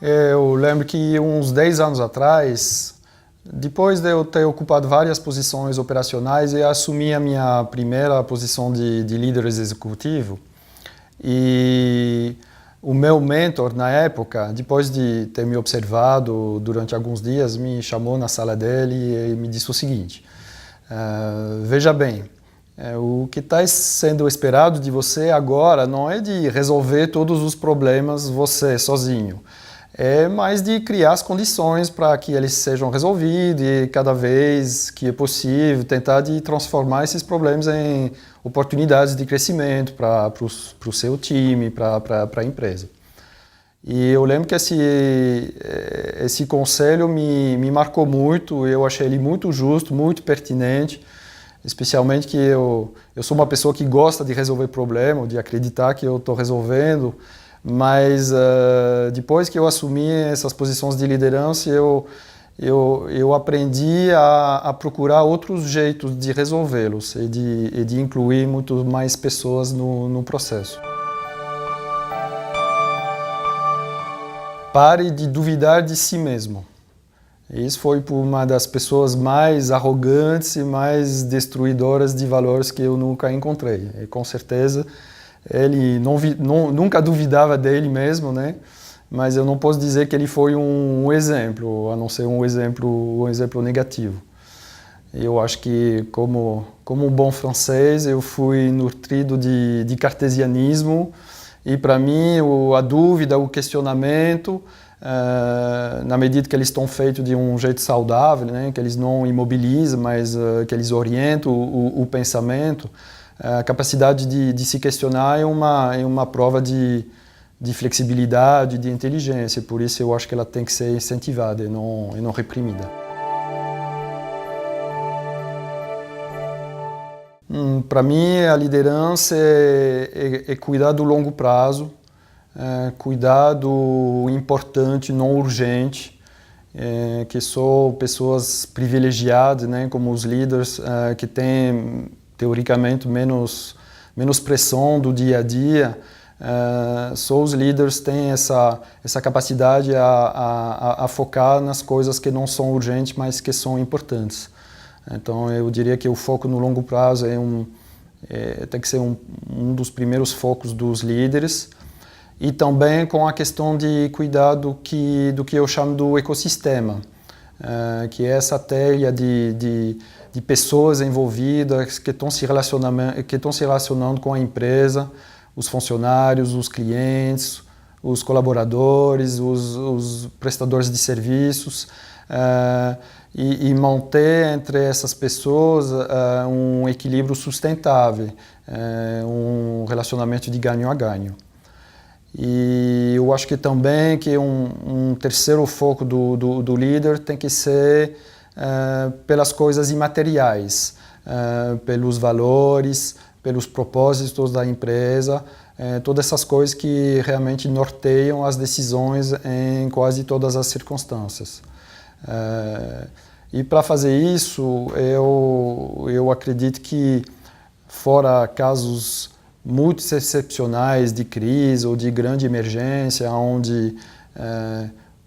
Eu lembro que uns 10 anos atrás, depois de eu ter ocupado várias posições operacionais, eu assumi a minha primeira posição de líder executivo. E o meu mentor, na época, depois de ter me observado durante alguns dias, me chamou na sala dele e me disse o seguinte: veja bem, o que está sendo esperado de você agora não é de resolver todos os problemas você sozinho, é mais de criar as condições para que eles sejam resolvidos e cada vez que é possível tentar de transformar esses problemas em oportunidades de crescimento para o seu time, para a empresa. E eu lembro que esse conselho me marcou muito, eu achei ele muito justo, muito pertinente, especialmente que eu sou uma pessoa que gosta de resolver problemas, de acreditar que eu estou resolvendo, mas depois que eu assumi essas posições de liderança, eu aprendi a procurar outros jeitos de resolvê-los e de incluir muito mais pessoas no processo. Pare de duvidar de si mesmo. Isso foi por uma das pessoas mais arrogantes e mais destruidoras de valores que eu nunca encontrei. E, com certeza, ele nunca duvidava dele mesmo, né? Mas eu não posso dizer que ele foi um exemplo, a não ser um exemplo negativo. Eu acho que, como um bom francês, eu fui nutrido de cartesianismo e, para mim, a dúvida, o questionamento, na medida que eles estão feitos de um jeito saudável, né, que eles não imobilizam, mas que eles orientam o pensamento, a capacidade de se questionar é uma prova de flexibilidade, de inteligência. Por isso eu acho que ela tem que ser incentivada e não reprimida. Para mim, a liderança é cuidar do longo prazo, cuidar do importante, não urgente, que são pessoas privilegiadas, né, como os líderes que têm, teoricamente, menos pressão do dia a dia. Só os líderes têm essa capacidade a focar nas coisas que não são urgentes, mas que são importantes. Então, eu diria que o foco no longo prazo tem que ser um dos primeiros focos dos líderes. E também com a questão de cuidar do que eu chamo do ecossistema, que é essa teia de pessoas envolvidas que estão se relacionando com a empresa, os funcionários, os clientes, os colaboradores, os prestadores de serviços, e manter entre essas pessoas um equilíbrio sustentável, um relacionamento de ganho a ganho. E eu acho que também que um terceiro foco do líder tem que ser pelas coisas imateriais, pelos valores, pelos propósitos da empresa, todas essas coisas que realmente norteiam as decisões em quase todas as circunstâncias. E para fazer isso, eu acredito que, fora casos muito excepcionais de crise ou de grande emergência, onde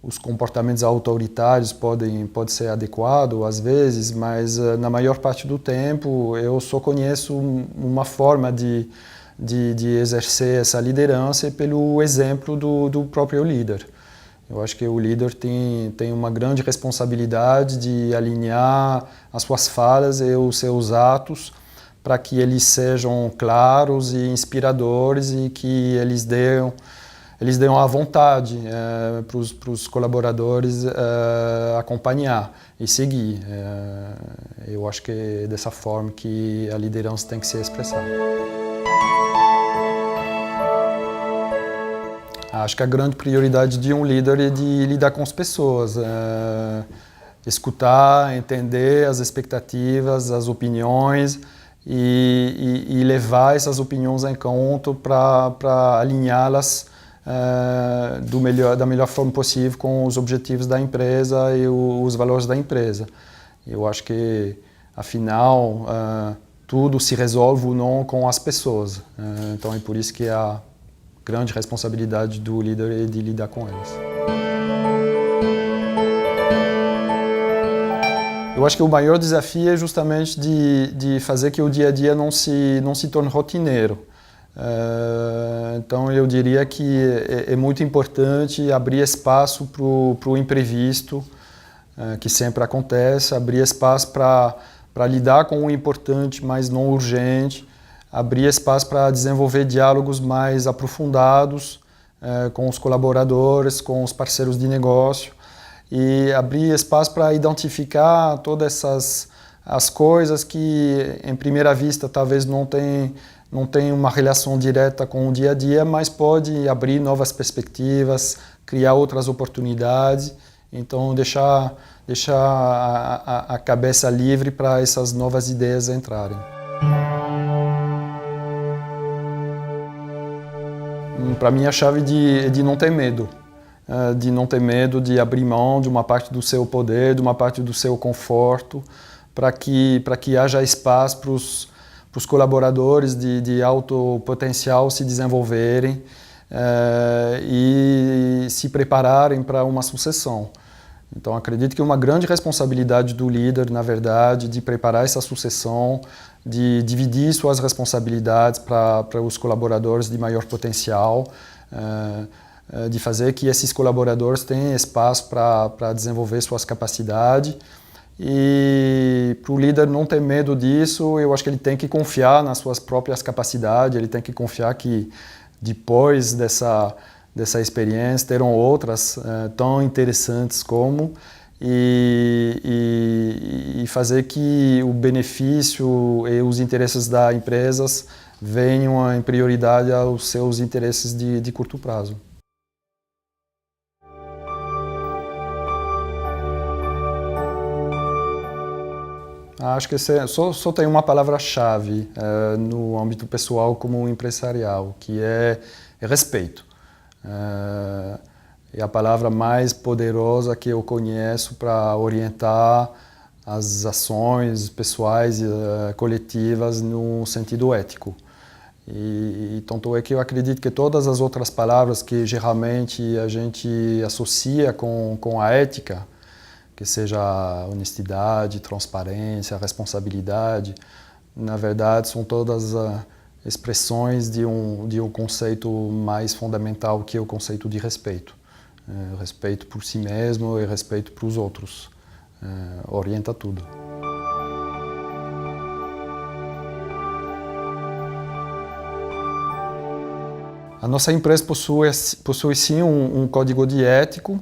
os comportamentos autoritários podem ser adequados às vezes, mas na maior parte do tempo eu só conheço uma forma de exercer essa liderança pelo exemplo do próprio líder. Eu acho que o líder tem uma grande responsabilidade de alinhar as suas falas e os seus atos para que eles sejam claros e inspiradores e que eles dêem a vontade para os colaboradores acompanhar e seguir. Eu acho que é dessa forma que a liderança tem que ser expressada. Acho que a grande prioridade de um líder é de lidar com as pessoas, escutar, entender as expectativas, as opiniões e levar essas opiniões em conta para alinhá-las da melhor forma possível com os objetivos da empresa e os valores da empresa. Eu acho que, afinal, tudo se resolve ou não com as pessoas. Então é por isso que a grande responsabilidade do líder é de lidar com elas. Eu acho que o maior desafio é justamente de fazer que o dia a dia não se torne rotineiro. Então eu diria que é muito importante abrir espaço para o imprevisto, que sempre acontece, abrir espaço para lidar com o importante, mas não urgente, abrir espaço para desenvolver diálogos mais aprofundados com os colaboradores, com os parceiros de negócio, e abrir espaço para identificar todas as coisas que, em primeira vista, talvez não tem uma relação direta com o dia a dia, mas pode abrir novas perspectivas, criar outras oportunidades. Então, deixar a cabeça livre para essas novas ideias entrarem. Para mim, a chave é de não ter medo. De não ter medo de abrir mão de uma parte do seu poder, de uma parte do seu conforto, para que haja espaço para os colaboradores de alto potencial se desenvolverem e se prepararem para uma sucessão. Então, acredito que uma grande responsabilidade do líder, na verdade, de preparar essa sucessão, de dividir suas responsabilidades para os colaboradores de maior potencial, de fazer que esses colaboradores tenham espaço para desenvolver suas capacidades. E para o líder não ter medo disso, eu acho que ele tem que confiar nas suas próprias capacidades, ele tem que confiar que depois dessa experiência terão outras tão interessantes como, e fazer que o benefício e os interesses das empresas venham em prioridade aos seus interesses de curto prazo. Acho que só tem uma palavra-chave no âmbito pessoal como empresarial, que é respeito. É a palavra mais poderosa que eu conheço para orientar as ações pessoais e coletivas no sentido ético. E tanto é que eu acredito que todas as outras palavras que geralmente a gente associa com a ética, que seja honestidade, transparência, responsabilidade, na verdade são todas expressões de um conceito mais fundamental, que é o conceito de respeito. Respeito por si mesmo e respeito para os outros. Orienta tudo. A nossa empresa possui sim um código de ético,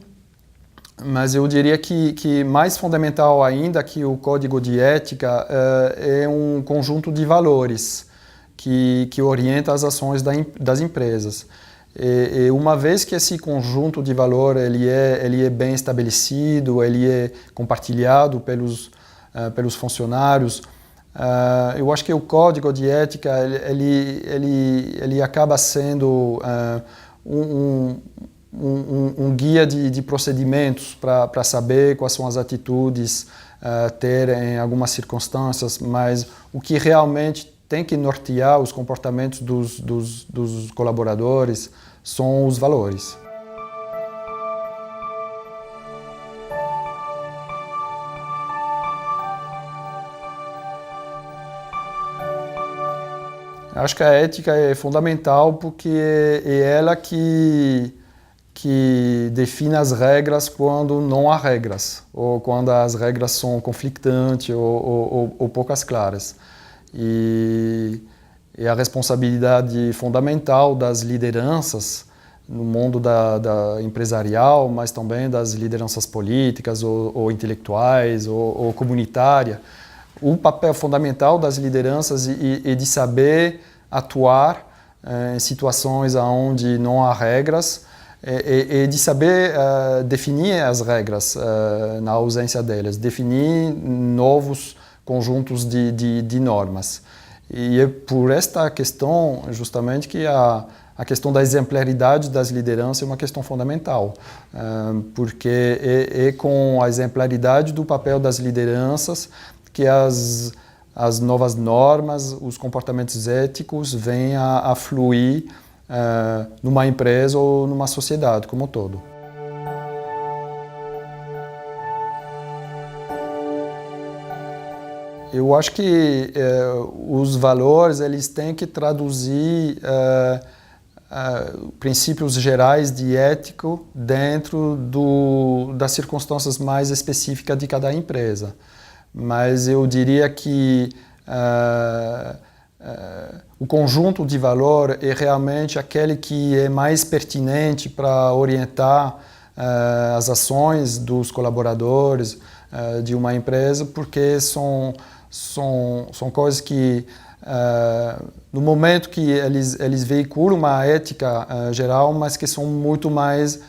mas eu diria que mais fundamental ainda que o código de ética é um conjunto de valores que orienta as ações das empresas. E uma vez que esse conjunto de valores ele é bem estabelecido, ele é compartilhado pelos funcionários, eu acho que o código de ética ele acaba sendo um guia de procedimentos para saber quais são as atitudes ter em algumas circunstâncias, mas o que realmente tem que nortear os comportamentos dos colaboradores são os valores. Acho que a ética é fundamental porque é ela que define as regras quando não há regras, ou quando as regras são conflitantes ou poucas claras. E a responsabilidade fundamental das lideranças no mundo da empresarial, mas também das lideranças políticas ou intelectuais ou comunitárias. O papel fundamental das lideranças é de saber atuar em situações onde não há regras, e de saber definir as regras na ausência delas, definir novos conjuntos de normas. E é por esta questão, justamente, que a questão da exemplaridade das lideranças é uma questão fundamental, porque é com a exemplaridade do papel das lideranças que as novas normas, os comportamentos éticos vêm a fluir numa empresa ou numa sociedade como um todo. Eu acho que os valores eles têm que traduzir princípios gerais de ético dentro das circunstâncias mais específicas de cada empresa. Mas eu diria que o conjunto de valor é realmente aquele que é mais pertinente para orientar as ações dos colaboradores de uma empresa, porque são coisas que, no momento que eles veiculam uma ética geral, mas que são muito mais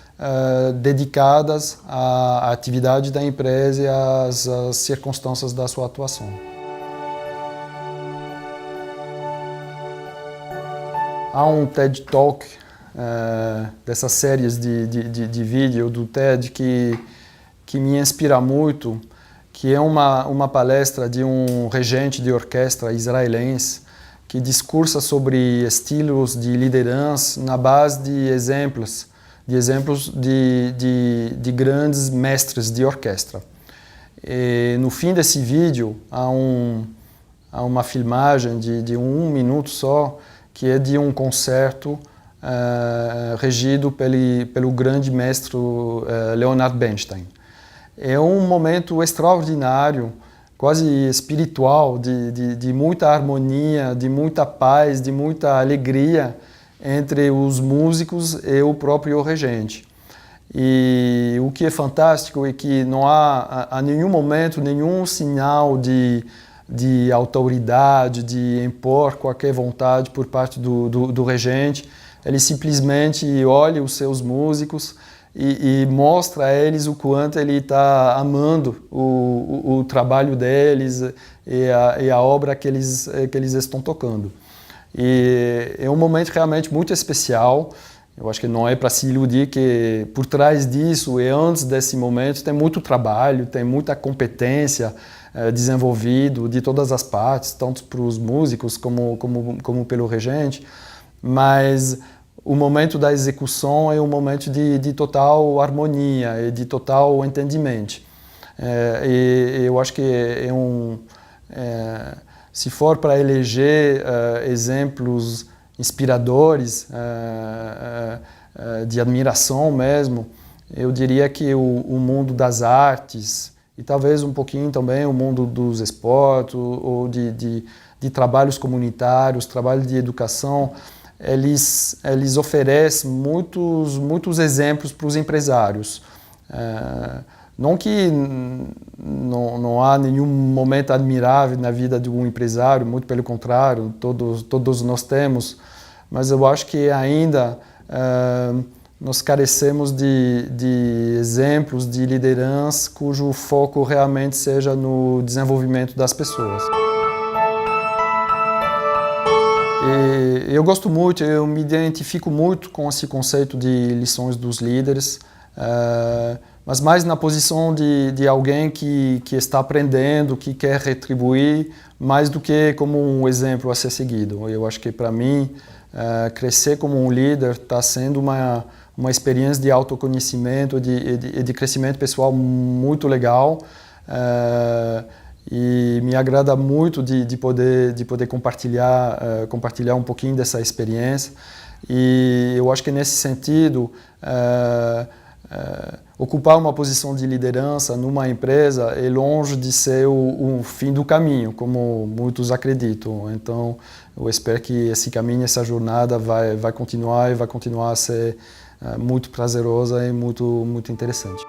dedicadas à atividade da empresa e às circunstâncias da sua atuação. Há um TED Talk dessas séries de vídeo do TED que me inspira muito, que é uma palestra de um regente de orquestra israelense que discursa sobre estilos de liderança na base de exemplos de grandes mestres de orquestra. E no fim desse vídeo há uma filmagem de 1 minuto só, que é de um concerto regido pelo grande mestre Leonard Bernstein. É um momento extraordinário, quase espiritual, de muita harmonia, de muita paz, de muita alegria entre os músicos e o próprio regente. E o que é fantástico é que não há a nenhum momento nenhum sinal de autoridade, de impor qualquer vontade por parte do regente. Ele simplesmente olha os seus músicos e mostra a eles o quanto ele está amando o trabalho deles e a obra que eles estão tocando. E é um momento realmente muito especial. Eu acho que não é para se iludir que por trás disso e antes desse momento tem muito trabalho, tem muita competência desenvolvido de todas as partes, tanto para os músicos como pelo regente, mas o momento da execução é um momento de total harmonia e de total entendimento. E eu acho que se for para eleger exemplos inspiradores, de admiração mesmo, eu diria que o mundo das artes e talvez um pouquinho também o mundo dos esportes ou de trabalhos comunitários, trabalhos de educação, eles oferecem muitos exemplos para os empresários. Não que não há nenhum momento admirável na vida de um empresário, muito pelo contrário, todos nós temos, mas eu acho que ainda nós carecemos de exemplos de liderança cujo foco realmente seja no desenvolvimento das pessoas. E eu gosto muito, eu me identifico muito com esse conceito de lições dos líderes, mas mais na posição de alguém que está aprendendo, que quer retribuir, mais do que como um exemplo a ser seguido. Eu acho que para mim, crescer como um líder está sendo uma experiência de autoconhecimento e de crescimento pessoal muito legal. E me agrada muito de poder compartilhar um pouquinho dessa experiência. E eu acho que nesse sentido, ocupar uma posição de liderança numa empresa é longe de ser o fim do caminho, como muitos acreditam. Então, eu espero que esse caminho, essa jornada vai continuar e vai continuar a ser muito prazerosa e muito interessante.